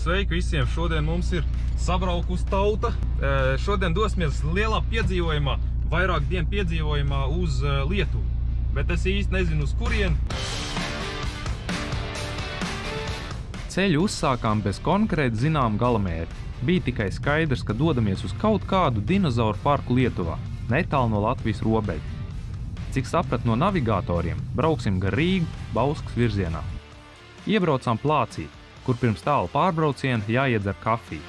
Sveiki visiem! Šodien mums ir sabraukus tauta. Šodien dosimies lielā piedzīvojumā, vairāk dienu piedzīvojumā uz Lietuvu. Bet es īsti nezinu uz kurien. Ceļu uzsākām bez konkrēti zinām galamērķa. Bija tikai skaidrs, ka dodamies uz kaut kādu dinozauru parku Lietuvā, netālu no Latvijas robežas. Cik sapratu no navigatoriem, brauksim gar Rīgu, Bauskas virzienā. Iebraucām Plācī, kur pirms tālu pārbrauciena jāiedzer kafiju.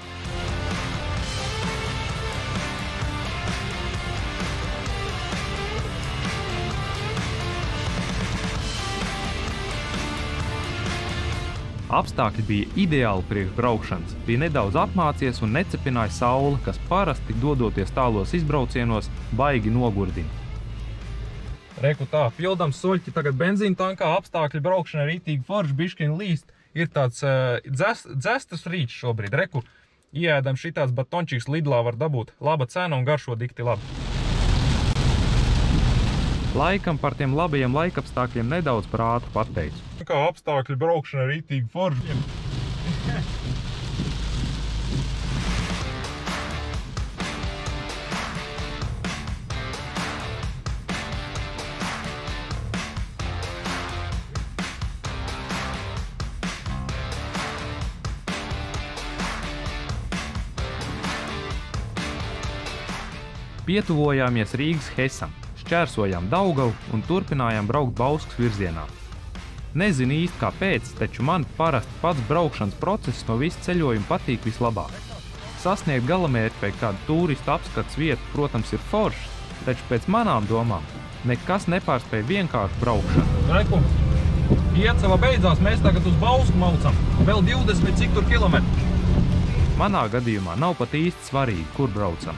Apstākļi bija ideāli priekš braukšanas, bija nedaudz apmācies un necepināja saule, kas parasti dodoties tālos izbraucienos baigi nogurdina. Reku tā, pildam soļķi tagad benzīna tankā, apstākļi braukšana rītīgi forši, biškiņ līst. Ir tāds dzestas rīts šobrīd. Reku, ieēdam šitāds batončīks Lidlā var dabūt. Laba cena un garšo dikti labi. Laikam par tiem labajiem laikapstākļiem nedaudz prātu pateicu. Kā apstākļi braukšana rītīgi forši. Pietuvojāmies Rīgas Hesam, šķērsojām Daugavu un turpinājām braukt Bauskas virzienā. Nezinu īsti kāpēc, taču man parasti pats braukšanas process no visu ceļojumu patīk vislabāk. Sasniegt galamērķi pēc kādu turistu apskats vietu, protams, ir foršs, taču pēc manām domām nekas nepārspēj vienkārši braukšanu. Reku, Iecava beidzās, mēs tagad uz Bausku maucam. Vēl 20 cik tur kilometri. Manā gadījumā nav pat īsti svarīgi, kur braucam.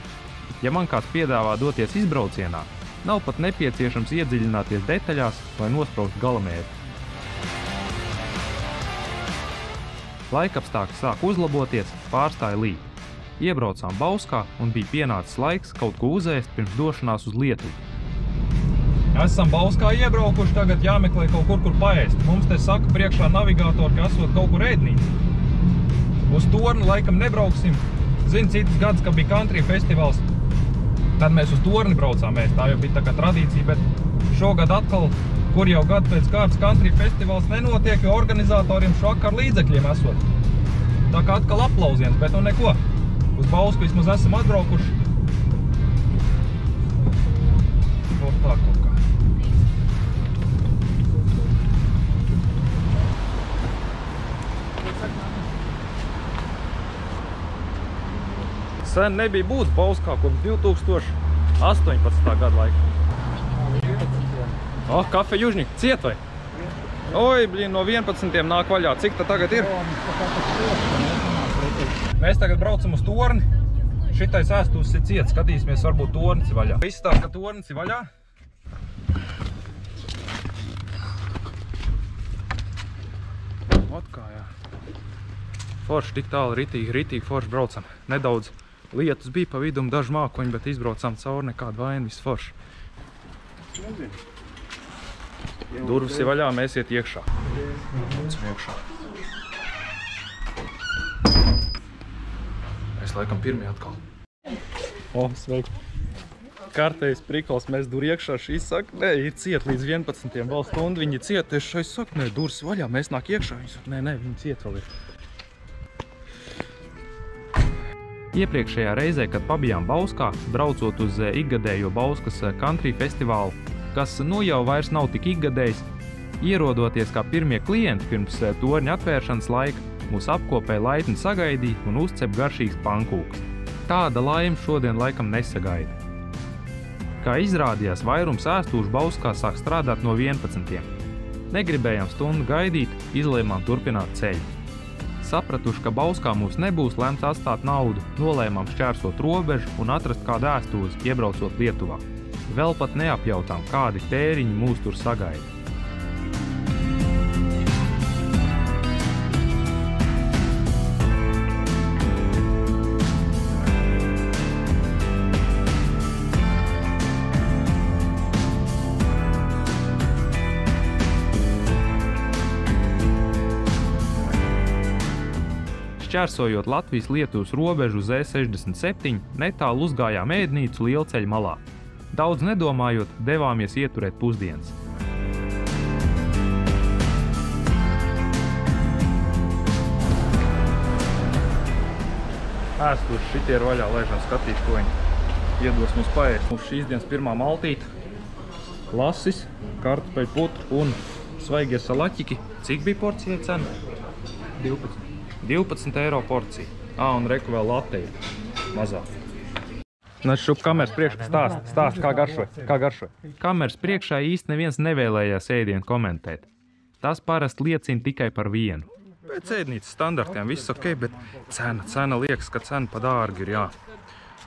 Ja man kāds piedāvā doties izbraucienā, nav pat nepieciešams iedziļināties detaļās vai nospraust galamērķi. Laikapstākļi sāk uzlaboties, pārstāja līt. Iebraucām Bauskā un bija pienācis laiks kaut ko uzēst pirms došanās uz Lietuvu. Esam Bauskā iebraukuši, tagad jāmeklē kaut kur paēst. Mums te saka priekšā navigatori, ka esot kaut kur ēdnīca. Uz Torni laikam nebrauksim. Zinu, citas gads, ka bija country festivāls. Tad mēs uz Torni braucām ēst, tā jau bija tā kā tradīcija, bet šogad atkal, kur jau gadu pēc kārtas country festivāls nenotiek, jo organizatoriem švakar līdzekļiem esot. Tā kā atkal aplausiens, bet nu neko. Uz Bausku vismaz esam atbraukuši. Kaut tā kaut kā. Sen nebija būt Bauskā kopš 2018. gada laika. Kafe Južņik, ciet vai? Oi, blīn, no 11. nāk vaļā. Cik tā tagad ir? Mēs tagad braucam uz Torni. Šitais ēstūs ir ciet. Skatīsimies, varbūt Tornis ir vaļā. Viss tā, ka Tornis ir vaļā. Ot kā, jā. Forši tik tālu, ritīgi forši braucam. Nedaudz lietus bija pa vidu un daži mākoņi, bet izbraucām cauri nekādu vainu, viss forši. Durvis ir vaļā, mēs iet iekšā. Es laikam pirmie atkal. Sveiki. Kārtējs prikols, mēs dur iekšā, šīs saka, nē, ir ciet līdz 11. vēl stundu, viņi ciet, es šai saku, nē, durvis vaļā, mēs nāk iekšā, viņi saka, nē, viņi ciet vēl ir. Iepriekšējā reizē, kad pabijām Bauskā, braucot uz ikgadējo Bauskas country festivālu, kas nu jau vairs nav tik ikgadējs, ierodoties kā pirmie klienti pirms torņa atvēršanas laika, mūs apkopē laipni sagaidīja un uzcep garšīgs pankūks. Tāda laime šodien laikam nesagaida. Kā izrādījās, vairums ēstūšu Bauskā sāk strādāt no 11. Negribējām stundu gaidīt, izlēmām turpināt ceļu. Sapratuši, ka Bauskā mūs nebūs lemts atstāt naudu, nolēmām šķērsot robežu un atrast kādu ēstūzi, iebraucot Lietuvā. Vēl pat neapjautām, kādi tēriņi mūs tur sagaida. Šķērsojot Latvijas-Lietuvas robežu uz E67, netālu uzgājām ēdnīcu lielceļa malā. Daudz nedomājot, devāmies ieturēt pusdienas. Ēstuši šitie ir vaļā, laižam skatīt, ko viņi iedos mums paēst. Mums šīs dienas pirmā maltīte, lasis, kartupeļu putru un svaigie salaķiki. Cik bija porcija cena? 12 eiro porcija. Un reku vēl lateja mazāk. Šup kameras priekšā stāst, kā garšo. Kameras priekšā īsti neviens nevēlējās ēdienu komentēt. Tas parasti liecina tikai par vienu. Pēc ēdnīcas standartiem viss ok, bet cena liekas, ka cena pa dārgi ir, jā.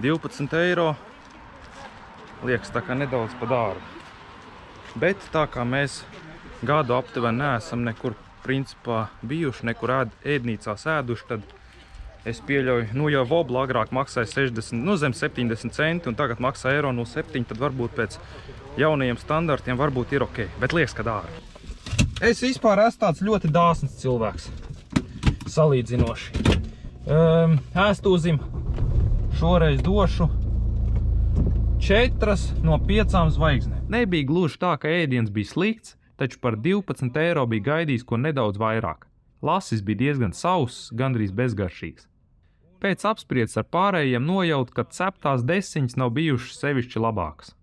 12 eiro liekas tā kā nedaudz pa dārgi. Bet tā kā mēs gadu aptuveni neesam nekur principā bijuši, nekur ēdnīcās ēduši, tad es pieļauju, jau vobla agrāk maksāja 60, zem 70 centi, un tagad maksā eiro 07, tad varbūt pēc jaunajiem standartiem varbūt ir ok, bet liekas, ka dārgi. Es vispār esmu tāds ļoti dāsns cilvēks, salīdzinoši. Ēstūzim šoreiz došu 4 no 5 zvaigznēm. Nebija gluži tā, ka ēdiens bija slikts, taču par 12 eiro bija gaidījis ko nedaudz vairāk. Lasis bija diezgan sauss, gandrīz bezgaršīgs. Pēc apspriedzes ar pārējiem nojaut, ka ceptās desiņas nav bijušas sevišķi labākas.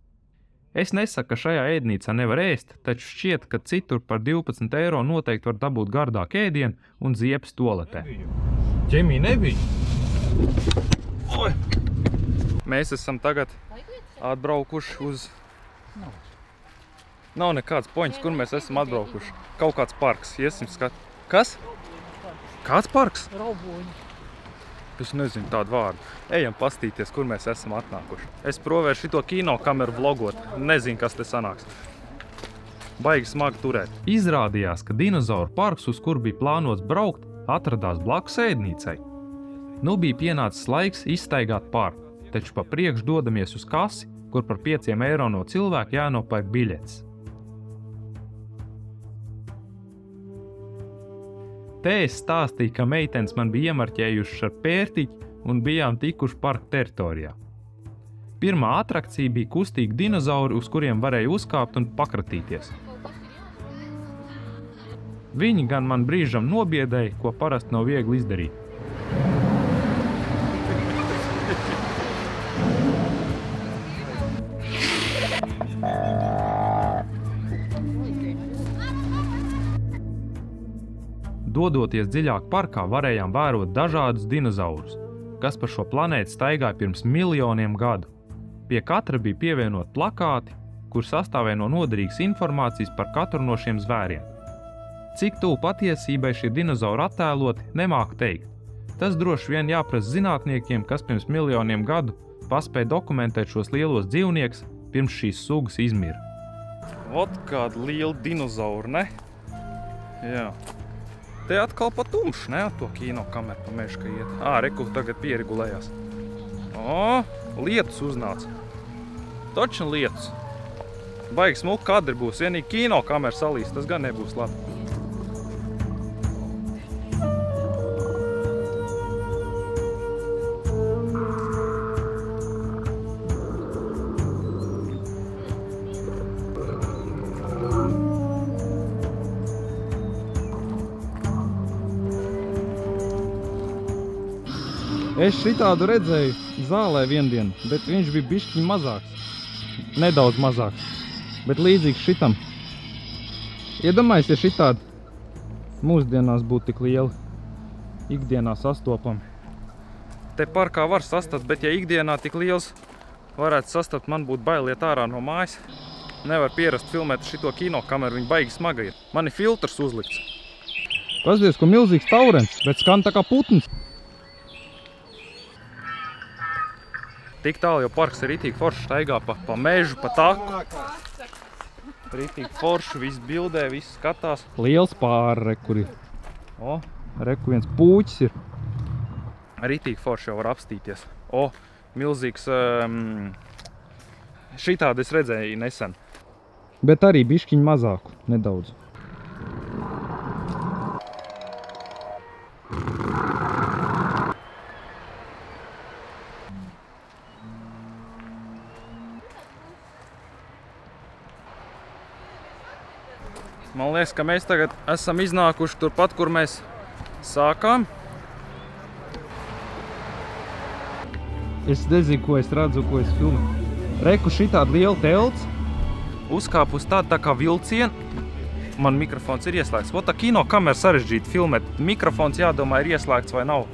Es nesaku, ka šajā ēdnīcā nevar ēst, taču šķiet, ka citur par 12 eiro noteikti var dabūt gardāku ēdienu un ziepes toaletē. Ķemī nebija. Oi! Mēs esam tagad atbraukuši uz... Nav nekāds poņas, kur mēs esam atbraukuši. Kaut kāds parks, iesim skat. Kas? Kāds parks? Rauboņi. Es nezinu tādu vārdu. Ejam pastīties, kur mēs esam atnākuši. Es provēru šito kino kameru vlogot. Nezinu, kas te sanāks. Baigi smagi turēt. Izrādījās, ka dinozauru parks, uz kur bija plānots braukt, atradās blakus ēdnīcai. Nu bija pienācis laiks izstaigāt parku, taču pa priekšu dodamies uz kasi, kur par 5 eiro no cilvēka jānopērk biļetes. Te es stāstīju, ka meitenes man bija iemarķējušas ar pērtiķi un bijām tikuši parka teritorijā. Pirmā atrakcija bija kustīgi dinozauri, uz kuriem varēja uzkāpt un pakratīties. Viņi gan man brīžam nobiedēja, ko parasti nav viegli izdarīt. Dodoties dziļāk parkā, varējām vērot dažādus dinozaurus, kas pa šo planētu staigāja pirms miljoniem gadu. Pie katra bija pievienot plakāti, kur sastāvēja no noderīgas informācijas par katru no šiem zvēriem. Cik tuvu patiesībai šie dinozauri attēloti, nemāku teikt. Tas droši vien jāprasa zinātniekiem, kas pirms miljoniem gadu paspēja dokumentēt šos lielos dzīvniekus, pirms šīs sugas izmira. Ot kāda liela dinozaura, ne? Jā. Te atkal pa tumšu, ne? To kino kameru pa mežu, ka iet. Reku tagad pieregulējās. Lietus uznāca. Točni lietus. Baigi smuki kadri būs. Vienīgi kino kameru salīs, tas gan nebūs labi. Es šitādu redzēju zālē viendien, bet viņš bija bišķiņ mazāks. Nedaudz mazāks, bet līdzīgs šitam. Iedomājies, ja šitādi mūsdienās būtu tik lieli, ikdienā sastopami. Te parkā var sastapt, bet ja ikdienā tik liels varētu sastapt, man būtu bail iet ārā no mājas. Nevar pierast filmēt šito kino kameru, viņa baigi smaga ir. Man ir filtrs uzlikts. Paskaties, ko milzīgs taurens, bet skan tā kā putns. Tik tālu jau parks ir ritīgi forši staigā pa mežu, pa taku. Ritīgi forši, viss bildē, viss skatās. Liels pāri, kur ir. Reku viens pūķis ir. Ritīgi forši jau var apstīties. Milzīgs. Šitādi es redzēju nesen. Bet arī bišķiņ mazāku, nedaudz. – 1 Man liekas, ka mēs tagad esam iznākuši turpat, kur mēs sākām. Es nezinu, ko es redzu, ko es filmu. Reku šitāda liela telts. Uzkāpu uz tādu tā kā vilcienu. Man mikrofons ir ieslēgts. Vot tā kino kamera sarežģīta filmēt. Mikrofons jādomā ir ieslēgts vai nav.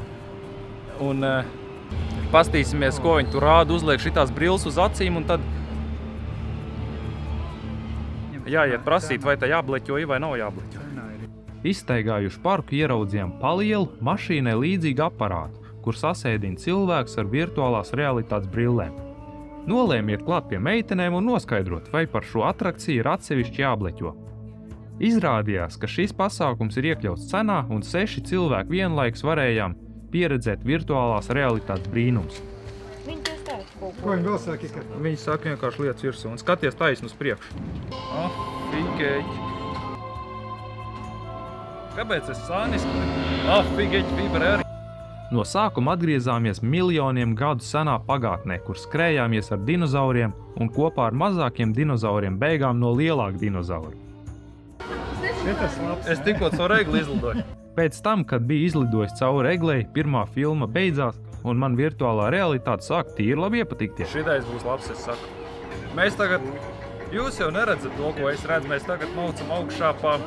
Un pastīsimies, ko viņi tur rāda. Uzliek šitās brilles uz acīm un tad jāiet prasīt, vai tā jābleķoja vai nav jābleķoja. Izstaigājuši parku ieraudzījām palielu, mašīnai līdzīgu aparātu, kur sasēdina cilvēks ar virtuālās realitātes brillēm. Nolēma iet klāt pie meitenēm un noskaidrot, vai par šo atrakciju ir atsevišķi jābleķo. Izrādījās, ka šis pasākums ir iekļauts cenā un 6 cilvēki vienlaikus varējām pieredzēt virtuālās realitātes brīnums. Ko viņi vēl saka? Viņi saka vienkārši lietas virsū un skaties taisnu uz priekšu. Afigēķi. Kāpēc es sāniski? Afigēķi fibra arī. No sākuma atgriezāmies miljoniem gadu senā pagātnē, kur skrējāmies ar dinozauriem un kopā ar mazākiem dinozauriem beigām no lielāku dinozauru. Es tikko caur egli izlidoju. Pēc tam, kad bija izlidojis cauri eglei, pirmā filma beidzās un man virtuālā realitāte sāk tīri labi iepatikties. Šitais būs labs, es saku. Mēs tagad, jūs jau neredzat to, ko es redzu, mēs tagad maucam augšā pa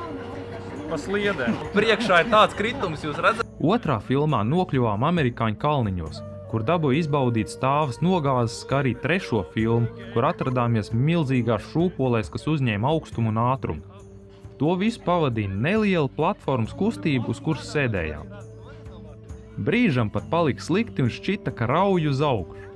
sliedēm. Priekšā ir tāds kritums, jūs redzat? Otrā filmā nokļuvām amerikāņu kalniņos, kur dabūja izbaudīt stāvas nogāzes, kā arī trešo filmu, kur atradāmies milzīgās šūpolēs, kas uzņēma augstumu un ātrumu. To visu pavadīja neliela platformas kustība, uz kuras sēdējām. Brīžam pat palika slikti un šķita, ka rauj uz augšu.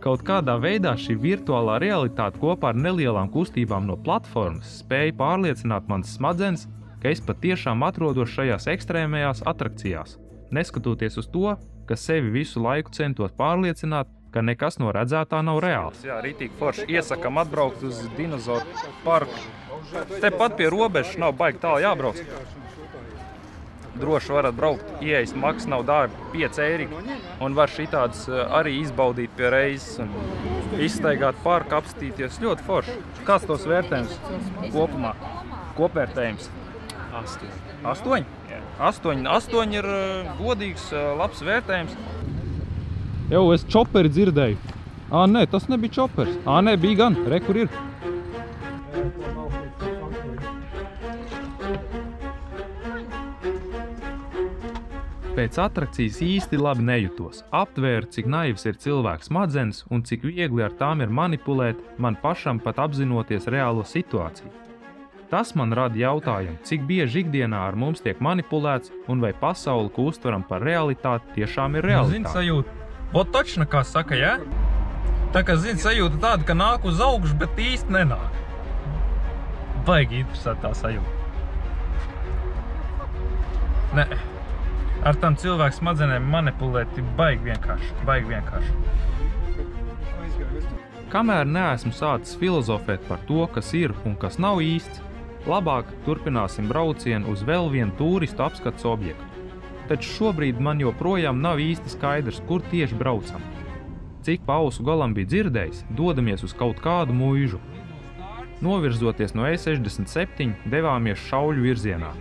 Kaut kādā veidā šī virtuālā realitāte kopā ar nelielām kustībām no platformas spēja pārliecināt manas smadzenes, ka es patiešām atrodos šajās ekstrēmajās atrakcijās, neskatoties uz to, ka sevi visu laiku centos pārliecināt, ka nekas no redzētā nav reāls. Jā, rītīgi forši. Iesakam atbraukt uz dinozauru parku. Tepat pie robežas nav baigi tālu jābrauc. Droši varat braukt, ieejas maks nav dārgi, 5 eiri, un var šitādus arī izbaudīt pie reizes un izstaigāt parku, apstīties. Ļoti forši. Kāds tos vērtējums kopumā? Kopvērtējums? 8. 8? 8 ir godīgs, labs vērtējums. Jau, es čoperi dzirdēju. Nē, tas nebija čoperis. Nē, bija gan. Re, kur ir? Pēc atrakcijas īsti labi nejutos. Aptvēru, cik naivs ir cilvēks smadzenes un cik viegli ar tām ir manipulēt, man pašam pat apzinoties reālo situāciju. Tas man rada jautājumu, cik bieži ikdienā ar mums tiek manipulēts un vai pasauli, ko uztveram par realitāti, tiešām ir realitāte. Zini sajūta. Vot točna, kā saka, jā? Tā kā, zini, sajūta tāda, ka nāk uz augšu, bet īsti nenāk. Baigi interesanti tā sajūta. Nē. Ar tam cilvēku smadzenēm manipulēt ir baigi vienkārši. Kamēr neesmu sācis filozofēt par to, kas ir un kas nav īsts, labāk turpināsim braucienu uz vēl vienu tūristu apskats objektu. Taču šobrīd man joprojām nav īsti skaidrs, kur tieši braucam. Cik pa ausu galam bija dzirdējis, dodamies uz kaut kādu muižu. Novirzoties no E67, devāmies Šauļu virzienā.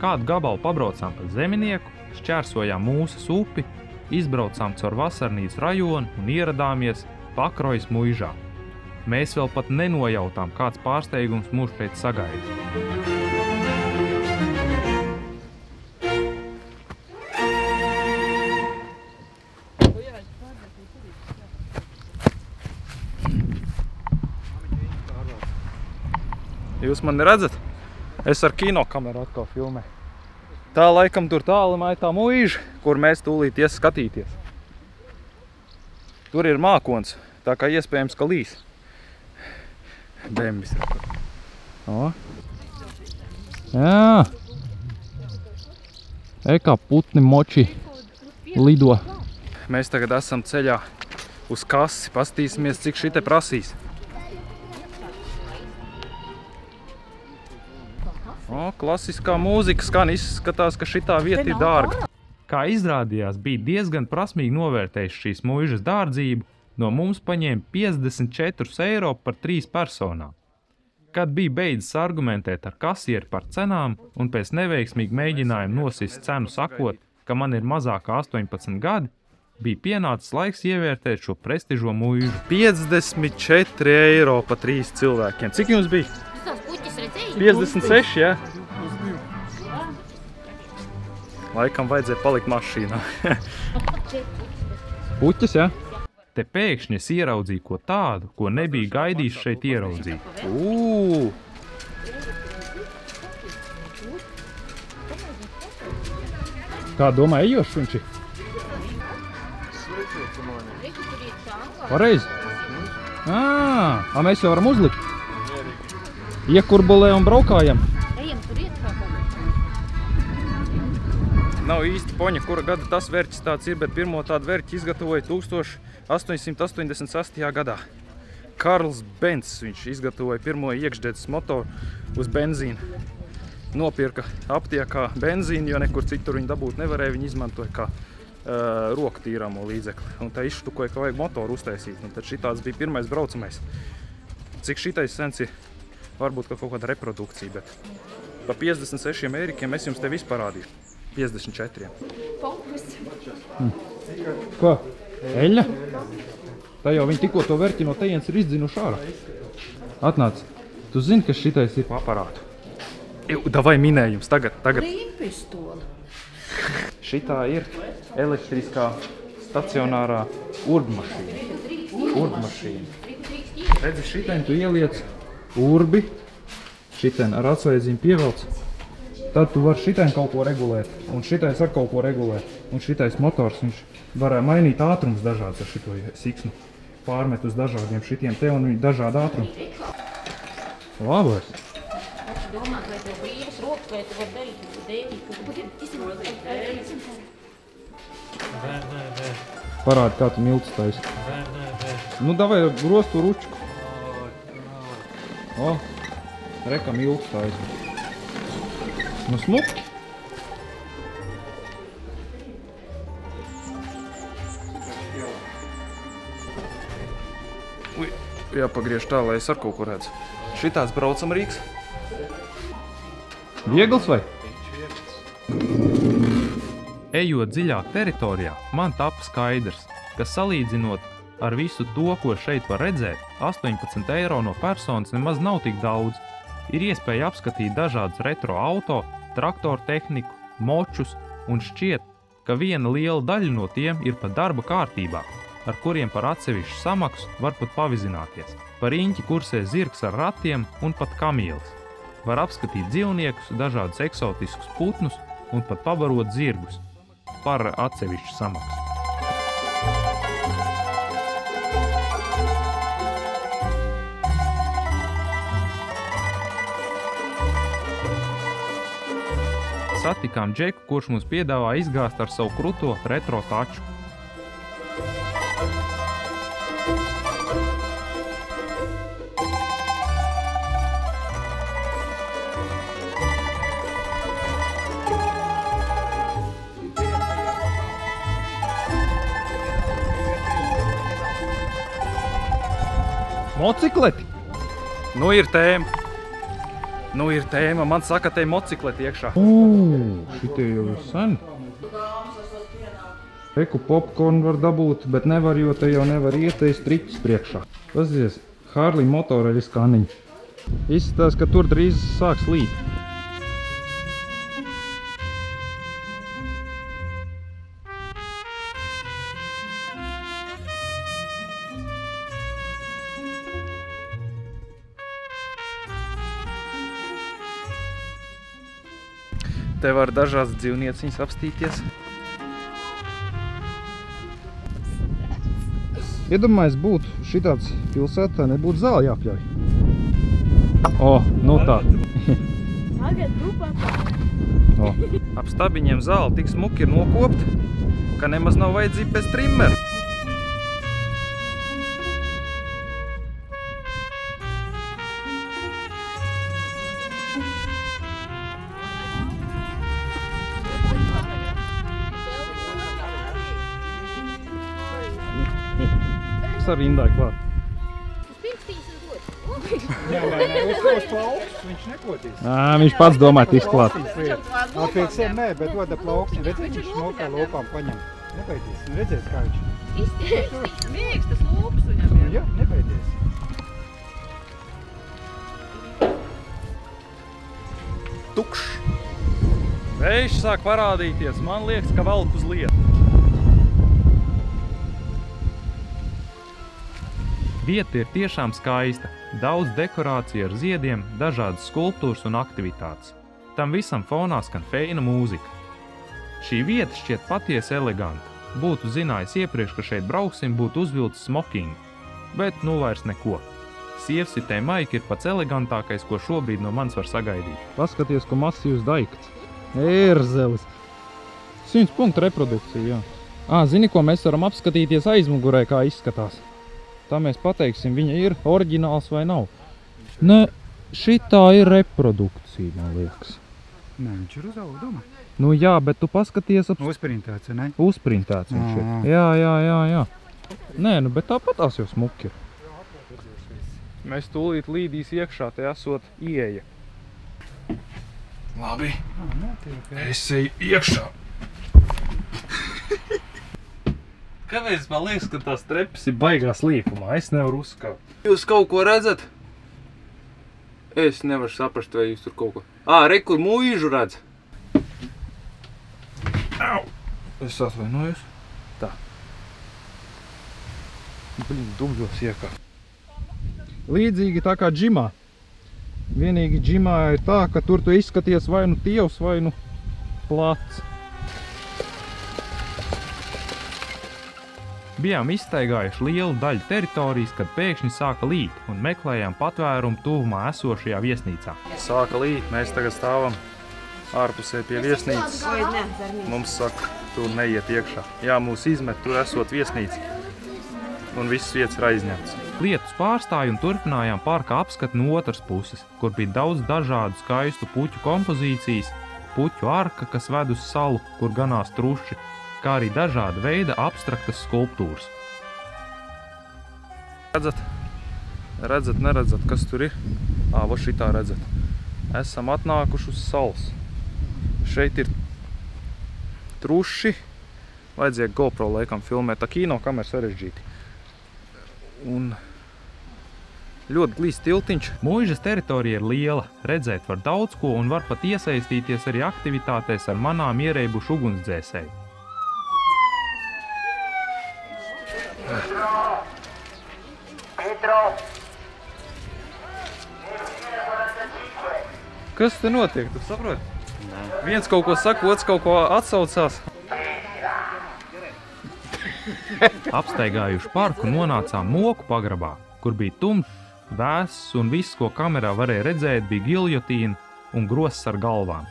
Kādu gabalu pabraucām pa Zeminieku, šķērsojām Mūsas upi, izbraucām caur Vasarnīcu rajonu un ieradāmies Pakrojas muižā. Mēs vēl pat nenojautām, kāds pārsteigums mūs šeit sagaida. Jūs mani redzat? Es ar kinokameru atkal filmēju. Tā laikam tur tālumā ir tā muiža, kur mēs tūlīt ies skatīties. Tur ir mākons, tā kā iespējams, ka līs. Bembis ir tur. O. Jā. Kā putni moči lido. Mēs tagad esam ceļā uz kasi. Pastīsimies, cik šī te prasīs. Klasiskā mūzika skan, izskatās, ka šitā vieta ir dārga. Kā izrādījās, bija diezgan prasmīgi novērtējis šīs muižas dārdzību, no mums paņēma 54 eiro par 3 personām. Kad bija beidzis argumentēt ar kasieri par cenām un pēc neveiksmīgi mēģinājuma nosist cenu sakot, ka man ir mazāk kā 18 gadi, bija pienācis laiks ievērtēt šo prestižo muižu. 54 eiro pa 3 cilvēkiem. Cik jums bija? 56, jā? Laikam vajadzēja palikt mašīnā. Puķis, jā? Te pēkšņi es ieraudzīju ko tādu, ko nebija gaidījis šeit ieraudzīt. Kā domā, ejošs viņš ir? Pareizi. Mēs jau varam uzlikt. Iekurbulē un braukājam. Nav īsti poņa, kura gada tas vērķis tāds ir, bet pirmo tādu vērķi izgatavoja 1886. gadā. Karls Benz, viņš izgatavoja pirmo iekšdedzes motoru uz benzīnu. Nopirka aptiekā benzīnu, jo nekur citur viņu dabūt nevarēja, viņi izmantoja kā roku tīrāmo līdzekli. Un tā izštukoja, ka vajag motoru uztaisīt. Un tad šitāds bija pirmais braucamais. Cik šitais sens ir? Varbūt kaut kāda reprodukcija, bet pa 56 eirikiem es jums te visu parādīšu. 54. Ko? Eļļa? Tā jau viņi tikko to vērķi no tejienes ir izdzinuši ārā. Atnāc, tu zini, ka šitais ir aparātu. Davai minējums, tagad. Līmpistoli. Šitā ir elektriskā stacionārā urbmašīna. Redzi, šitien tu ieliec urbi, šitien ar atsvaizīm pievelc. Tad tu vari šitien kaut ko regulēt, un šitais ar kaut ko regulēt. Un šitais motors, viņš varēja mainīt ātrums dažāds ar šito siksnu. Pārmet uz dažādiem šitiem te un viņi dažādi ātrumi. Labais. Domāt, vai tev brīvas rokas, vai tu vari darīt kaut ko dēļ. Parādi, kā tu miltus taisi. Nu, davai rostu ručku. Reka miltus taisi. Nu, smuki. Jāpagriež tā, lai es ar kaut ko redzu. Šitāds braucam rīks. Viegls vai? Ejot dziļāk teritorijā, man tapa skaidrs, ka salīdzinot ar visu to, ko šeit var redzēt, 18 eiro no personas nemaz nav tik daudz. Ir iespēja apskatīt dažādas retro auto, traktoru tehniku, močus, un šķiet, ka viena liela daļa no tiem ir pat darba kārtībā, ar kuriem par atsevišķu samaksu var pat pavizināties. Par riņķi kursē zirgs ar ratiem un pat kamielis. Var apskatīt dzīvniekus, dažādus eksotiskus putnus un pat pabarot zirgus par atsevišķu samaksu. Satikām Džeku, kurš mums piedāvā izgāzt ar savu kruto retro taču. Mocikleti? Nu ir tēma. Man saka, te mocikleti iekšā. Šitie jau ir sen. Reku popcornu var dabūt, bet nevar, jo te jau nevar ieteist triķis priekšā. Pazies, Harley motoreļas kaniņi. Izskatās, ka tur drīz sāks līt. Te var dažādas dzīvnieciņas apstīties. Iedomājies, būtu šitāds pilsētā, nebūtu zāli jāpļauj. Nu tā. Tagad tu papāri. Ap stabiņiem zāli tik smuki ir nokopta, ka nemaz nav vajadzība pēc trimmera. Marks arī indai klāt. Nē, uz plaukstus viņš nekotīs. Viņš pats domāja tiks klāt. Pēc sevi nē, bet doda plaukstus. Redz, viņš smokā lopām paņem. Nebaidīs. Redzēs, kā viņš. Mīkstas lūpas viņam ir. Jā, nebaidīs. Tukšs. Vējš sāk parādīties. Man liekas, ka velk uz lietu. Vieta ir tiešām skaista. Daudz dekorāciju ar ziediem, dažādas skulptūras un aktivitātes. Tam visam fonā skan feina mūzika. Šī vieta šķiet patiesi eleganta. Būtu zinājis iepriekš, ka šeit brauksim, būtu uzvilcis smokingu. Bet nu vairs neko. Sievsitē maika ir pats elegantākais, ko šobrīd no manis var sagaidīt. Paskaties, ko masīvs daikts. Ērzelis. 100 punktu reprodukcija, jā. Zini, ko mēs varam apskatīties aizmugurē, kā izskatās. Tā mēs pateiksim, viņa ir oriģināls vai nav. Ne, šitā ir reprodukcija, man liekas. Nē, viņš ir uz auduma. Nu jā, bet tu paskaties ap... Uzprintēts, ne? Uzprintēts viņš ir. Jā. Nē, nu, bet tāpat tās jau smuki ir. Mēs tūlīt līdīs iekšā, te esot ieeja. Labi, es eju iekšā. Kāpēc man liekas, ka tās trepas ir baigā slīpumā? Es nevaru uzskāt. Jūs kaut ko redzat? Es nevaru saprast, vai jūs tur kaut ko... Re, kur mūžu redz? Au! Es atvainojos. Tā. Dumļos iekā. Līdzīgi tā kā džimā. Vienīgi džimā ir tā, ka tur tu izskaties vai nu tievs, vai nu plats. Bijām izstaigājuši lielu daļu teritorijas, kad pēkšņi sāka līt un meklējām patvērumu tuvumā esošajā viesnīcā. Sāka līt, mēs tagad stāvam ārpusē pie viesnīcas. Mums saka, tur neiet iekšā. Jā, mūs izmet, tur esot viesnīca. Un visas vietas ir aizņemts. Lietus pārstāja un turpinājām parka apskatu no otras puses, kur bija daudz dažādu skaistu puķu kompozīcijas, puķu arka, kas ved uz salu, kur ganās truši, kā arī dažāda veida abstraktas skulptūras. Redzat, neredzat, kas tur ir? Va šitā redzat. Esam atnākuši uz salas. Šeit ir truši. Vajadzēja GoPro laikam filmēt, tā kino kamera sarežģīti. Un ļoti glīsts tiltiņš. Mūžas teritorija ir liela, redzēt var daudz ko un var pat iesaistīties arī aktivitātēs ar manām ierēbušu ugunsdzēsēju. Kas te notiek, tu saproti? Nē. Viens kaut ko saka, otrs kaut ko atsaucās. Apstaigājuši parku nonācām moku pagrabā, kur bija tumšs, vēss un viss, ko kamerā varēja redzēt, bija giljotīna un gross ar galvām.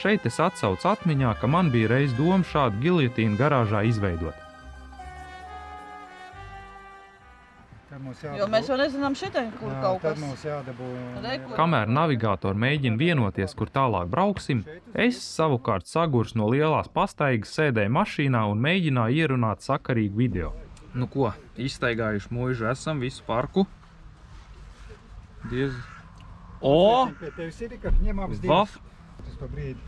Šeit es atsaucu atmiņā, ka man bija reiz doma šādu giljotīnu garāžā izveidot. Jo mēs jau nezinām šitai, kur kaut kas. Tad mums jādabū... Kamēr navigātori mēģina vienoties, kur tālāk brauksim, es savukārt sagurs no lielās pastaigas sēdēju mašīnā un mēģināju ierunāt sakarīgu video. Nu ko, izstaigājuši mūžu esam, visu parku. Diez... O! Pie tevis ir, ka ņem abas divas. Vaf! Tas pa brīdi.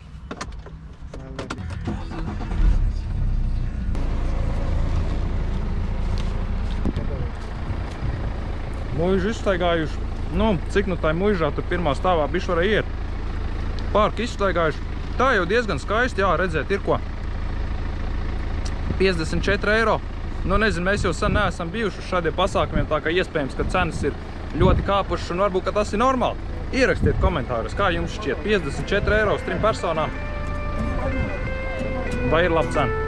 Mūžu izstaigājuši. Nu, cik nu tai mūžā tur pirmā stāvā bišķi varēja iet. Parku izstaigājuši. Tā jau diezgan skaisti, jā, redzēt, ir ko. 54 eiro. Nu, nezinu, mēs jau sen neesam bijuši uz šādiem pasākumiem, tā kā iespējams, ka cenas ir ļoti kāpušas un varbūt, ka tas ir normāli. Ierakstiet komentārus, kā jums šķiet 54 eiro uz 3 personām. Vai ir laba cena?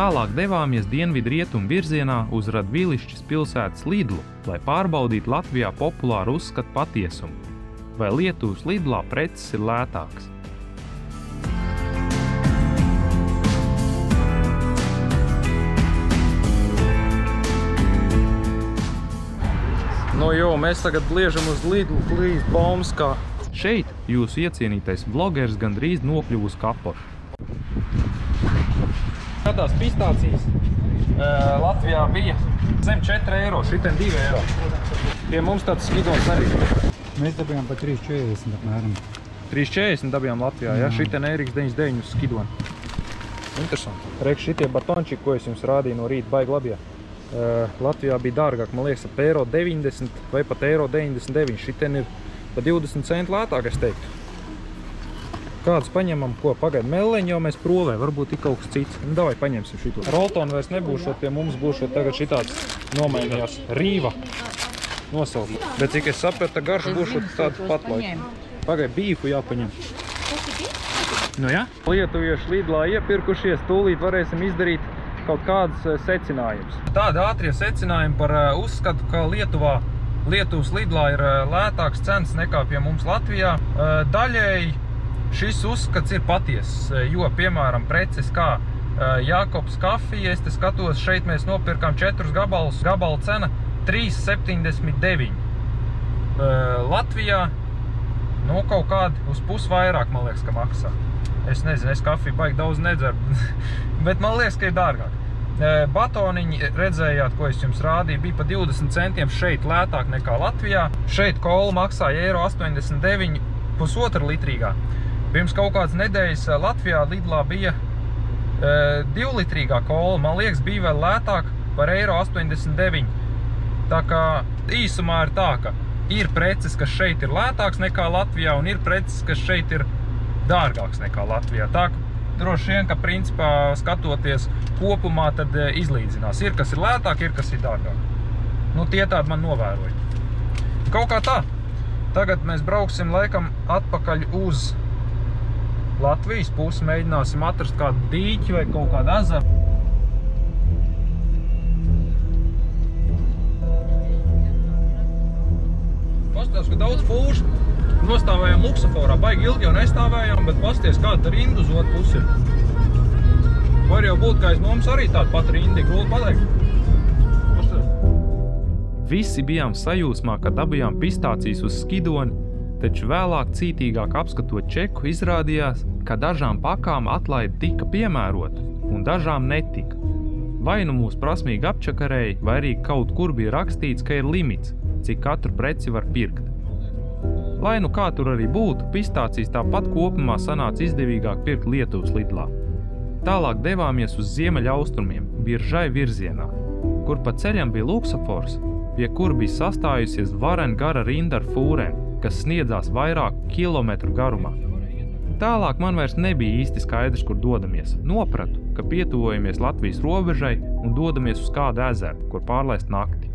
Tālāk devāmies dienvidrietumu virzienā uz Radvilišķes pilsētas Lidlu, lai pārbaudītu Latvijā populāru uzskatu patiesumu. Vai Lietuvas Lidlā preces ir lētākas? Mēs tagad liežam uz Lidlu, klīst Baumskā. Šeit jūsu iecienītais vlogeris gandrīz nokļuva uz kapošu. Skatās pistācijas Latvijā bija zem 4 eiro, šitien 2 eiro. Pie mums tāds skidons arī. Mēs dabījām pa 3,40 apmēram. 3,40 dabījām Latvijā, ja? Šitien Eriks 99 uz skidoni. Interesanti. Reik, šitie batončiki, ko es jums rādīju no rīta, baigi labie. Latvijā bija dārgāk, man liekas, ap eiro 90 vai pat eiro 99. Šitien ir pa 20 centu lētāk, es teiktu. Kādus paņemam, ko? Pagaid, meleņu jau mēs provē, varbūt ir kaut kas cits. Nu, davai paņemsim šito. Roltoni vairs nebūšot, pie mums būšot tagad šitāds nomainījās Rīva nosaukt. Bet cik es sapratu, garš būšot tāds pat laiks. Pagaid, bīfu jāpaņem. Nu jā? Lietuvieši Lidlā iepirkušies, tūlīt varēsim izdarīt kaut kādas secinājumus. Tādi ātrie secinājumi par uzskatu, ka Lietuvas Lidlā ir lētāks cenas nekā pie mums Latvijā. Daļēji šis uzskats ir patiesas, jo, piemēram, preces kā Jākobs kafija, es te skatos, šeit mēs nopirkām 4 gabalus, gabala cena 3,79. Latvijā, nu, kaut kādi uz pus vairāk, man liekas, ka maksā. Es nezinu, es kafiju baigi daudz nedzeru, bet man liekas, ka ir dārgāk. Batoniņi, redzējāt, ko es jums rādīju, bija pa 20 centiem šeit lētāk nekā Latvijā. Šeit kola maksāja eiro 89 1,5 litrīgā. Pirms kaut kādas nedēļas Latvijā Lidlā bija 2 litrīgā kola, man liekas, bija vēl lētāk par eiro 89. Tā kā īsumā ir tā, ka ir preces, kas šeit ir lētāks nekā Latvijā, un ir preces, kas šeit ir dārgāks nekā Latvijā. Tā droši vien, ka principā skatoties kopumā, tad izlīdzinās. Ir, kas ir lētāk, ir, kas ir dārgāk. Nu, tie tādi man novēroja. Kaut kā tā. Tagad mēs brauksim laikam atpakaļ uz Latvijas pusi, mēģināsim atrast kādu dīķi vai kaut kādu ezeru. Pastāv, ka daudz fūšu. Nostāvējām luksaforā, baigi ilgi jau nestāvējām, bet pasties kāda rinda uz otru pusi ir. Var jau būt, ka aiz mums arī tāda pat rinda, grūti pateikt. Visi bijām sajūsmā, kad dabījām pistācijas uz skidoni, taču vēlāk cītīgāk apskatot čeku izrādījās, ka dažām pakām atlaide tika piemērota un dažām netika. Vai nu mūs prasmīgi apčakarēja, vai arī kaut kur bija rakstīts, ka ir limits, cik katru preci var pirkt. Lai nu kā tur arī būtu, pistācijas tāpat kopumā sanāca izdevīgāk pirkt Lietuvas Lidlā. Tālāk devāmies uz ziemeļaustrumiem, Biržai virzienā, kur pa ceļam bija luksafors, pie kura bija sastājusies varen gara rinda ar fūrēm, kas sniedzās vairāku kilometru garumā. Tālāk man vairs nebija īsti skaidrs, kur dodamies. Nopratu, ka pietuvojamies Latvijas robežai un dodamies uz kādu ezeru, kur pārlaist nakti.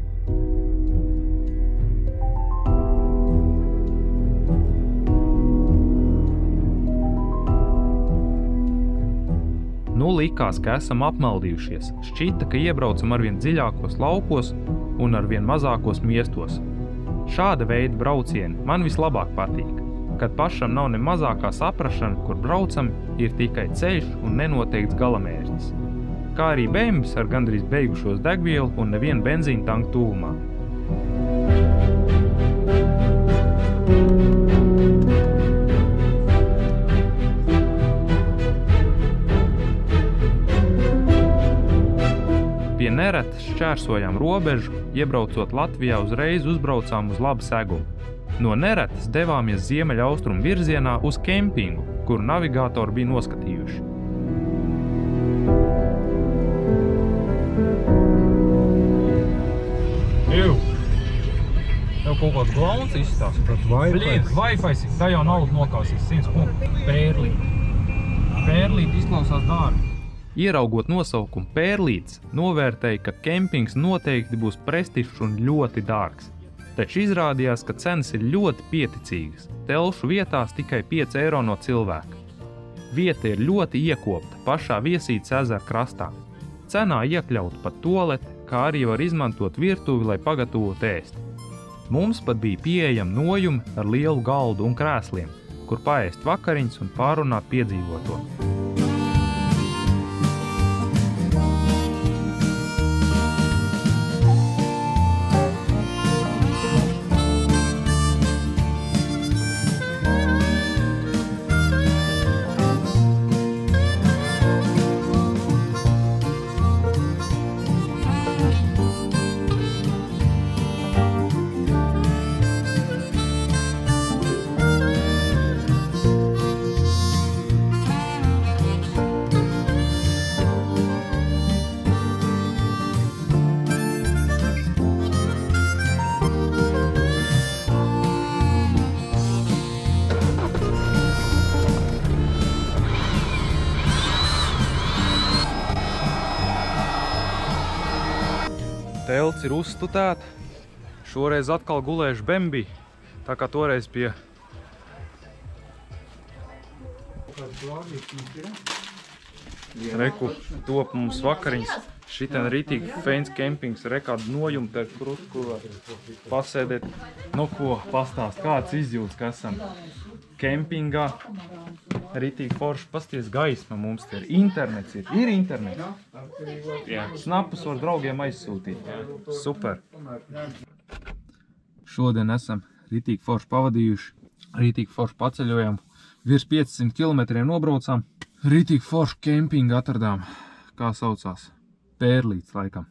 Nu likās, ka esam apmaldījušies. Šķita, ka iebraucam arvien dziļākos laukos un arvien mazākos miestos. Šāda veida braucieni man vislabāk patīk, kad pašam nav ne mazākā saprašana, kur braucam, ir tikai ceļš un nenoteikts galamērķis. Kā arī bembis ar gandrīz beigušos degvielu un nevienu benzīna tanku tuvumā. Pie Neretas šķērsojām robežu, iebraucot Latvijā uzreiz uzbraucām uz labu segumu. No Neretas devāmies ziemeļaustrumu virzienā uz kempingu, kuru navigātori bija noskatījuši. Tev kaut kāds glauns izstāsta. Wi-Fi, tā jau naudu nokāsīs 100 punktu. Pērlīti. Pērlīti izklausās dārgi. Ieraugot nosaukumu Pērlītis, novērtēja, ka kempings noteikti būs prestižs un ļoti dārgs. Taču izrādījās, ka cenas ir ļoti pieticīgas. Telšu vietās tikai 5 eiro no cilvēka. Vieta ir ļoti iekopta pašā Viesītes ezera krastā. Cenā iekļaut pat tualeti, kā arī var izmantot virtuvi, lai pagatavotu ēst. Mums pat bija pieejami nojumi ar lielu galdu un krēsliem, kur paēst vakariņas un pārunāt piedzīvoto. Telts ir uzstutēta. Šoreiz atkal gulēšu Bembi, tā kā toreiz pie... Reku, top mums vakariņas. Šitien rītīgi feins kempings, rekādu nojumu te krustu, kur var pasēdēt. Nu ko, pastāst, kāds izjūtas, ka esam kempingā. Rītīgi forši pasties gaisma mums te ir. Internets ir. Ir internets? Jā. Snapus var draugiem aizsūtīt. Super. Šodien esam rītīgi forši pavadījuši. Rītīgi forši paceļojam. Virs 500 km nobraucām. Rītīgi forši kempingu atradām. Kā saucās? Pērlīts laikam.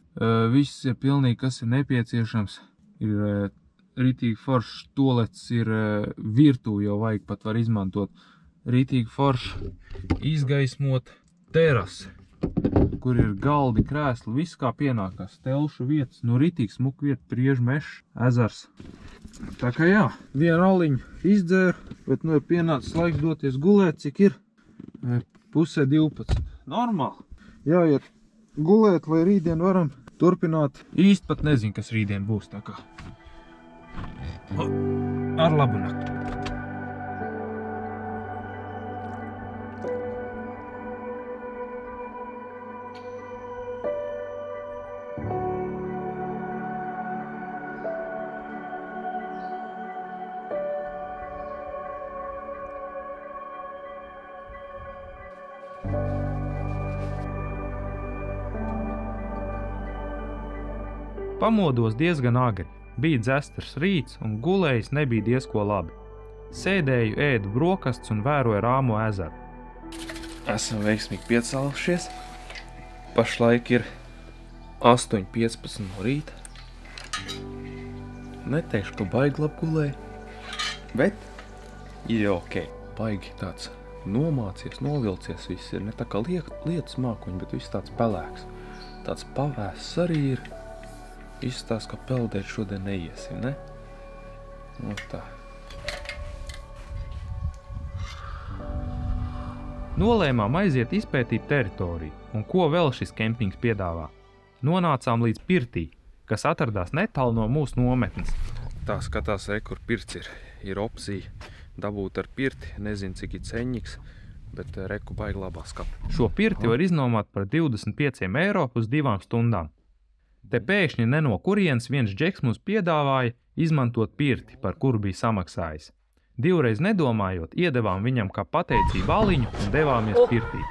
Viss ir pilnīgi, kas ir nepieciešams. Ir rītīgi foršs tualets, ir virtuvi jau vajag pat var izmantot. Rītīgi forši izgaismot terasi, kur ir galdi, krēsli, viss kā pienākās. Telšu vietas, nu rītīgi smuka vieta, priežu mešs, ezers. Tā kā jā, vienu aliņu izdzēru, bet nu ir pienācis laiks doties gulēt, cik ir 11:30. Normāli. Jāiet gulēt, lai rītdien varam turpināt. Īsti pat nezinu, kas rītdien būs, tā kā. Ar labu nakti. Pamodos diezgan agri, bija dzestars rīts un gulējis nebija diezko labi. Sēdēju, ēdu brokastus un vēroju rāmo ezeru. Esam veiksmīgi piecēlušies. Pašlaik ir 8:15 no rīta. Neteikšu, ka baigi labi gulēju, bet ir jau ok. Baigi tāds nomācies, novilcies viss ir. Ne tā kā lietas mākuņi, bet viss tāds pelēks. Tāds pavēss arī ir. Izstās, ka peldēt šodien neiesim, ne? Nu tā. Nolēmām aiziet izpētīt teritoriju, un ko vēl šis kempings piedāvā. Nonācām līdz pirtī, kas atradās netālu no mūsu nometnes. Tā skatās, kur pirts ir. Ir opcija dabūt ar pirti, nezinu cik ir ceņiks, bet reku baigi labā skapa. Šo pirti var iznomāt par 25 eiro uz 2 stundām. Te pēkšņi ne no kurienes viens džeks mums piedāvāja izmantot pirti, par kuru bija samaksājis. Divreiz nedomājot, iedevām viņam kā pateicību aliņu un devāmies pirtī.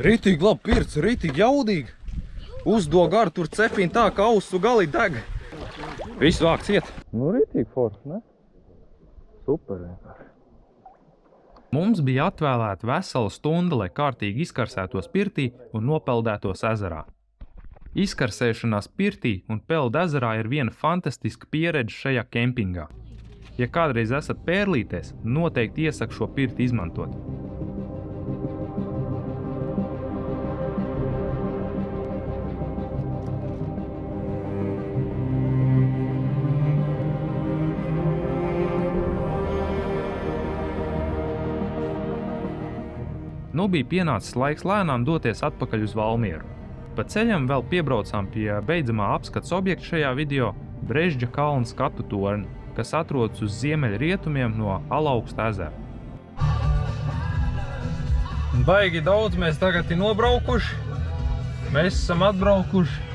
Rītīgi labi pirts, rītīgi jaudīgi. Uzdog ar tur cepīni tā, ka ausu gali deg. Viss vāks iet. Nu rītīgi forši, ne? Super vienkārši. Mums bija atvēlēta vesela stunda, lai kārtīgi izkarsētos pirtī un nopeldētos ezerā. Izkarsēšanās pirtī un peld ezerā ir viena fantastiska pieredze šajā kempingā. Ja kādreiz esat Pērlītēs, noteikti iesaku šo pirti izmantot. Nu bija pienācis laiks lēnām doties atpakaļ uz Valmieru. Pa ceļam vēl piebraucām pie beidzamā apskats objekta šajā video – Brežģa kalna skatu torni, kas atrodas uz ziemeļrietumiem no Alaugsta ezera. Baigi daudz mēs tagad ir nobraukuši. Mēs esam atbraukuši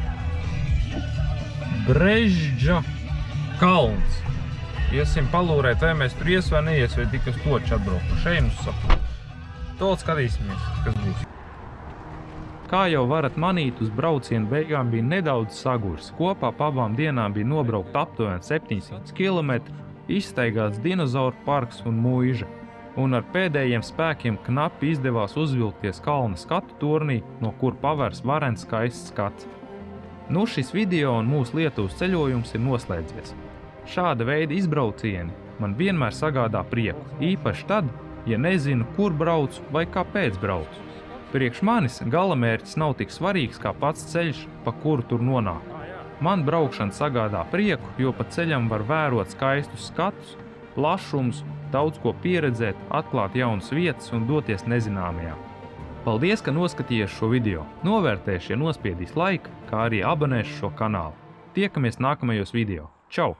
Brežģa kalns. Iesim palūrēt, vai mēs tur ies vai neies, vai tik uz toču atbraukuši. Ejam uz sapu. Tol skatīsimies, kas būs. Kā jau varat manīt, uz braucienu beigām bija nedaudz sagurs. Kopā pa abām dienām bija nobraukt aptuveni 700 km, izstaigāts dinozauru parks un mūža. Un ar pēdējiem spēkiem knapi izdevās uzvilkties kalna skatu turnī, no kur pavērs varens skaists skats. Nu šis video un mūsu Lietuvas ceļojums ir noslēdzies. Šāda veida izbraucieni man vienmēr sagādā prieku, īpaši tad, ja nezinu, kur braucu vai kāpēc braucu. Priekš manis galamērķis nav tik svarīgs kā pats ceļš, pa kuru tur nonāk. Man braukšana sagādā prieku, jo pa ceļam var vērot skaistus skatus, plašums, daudz ko pieredzēt, atklāt jaunas vietas un doties nezināmajā. Paldies, ka noskatījies šo video. Novērtēšu, ja nospiedīs laiku, kā arī abonēšu šo kanālu. Tiekamies nākamajos video. Čau!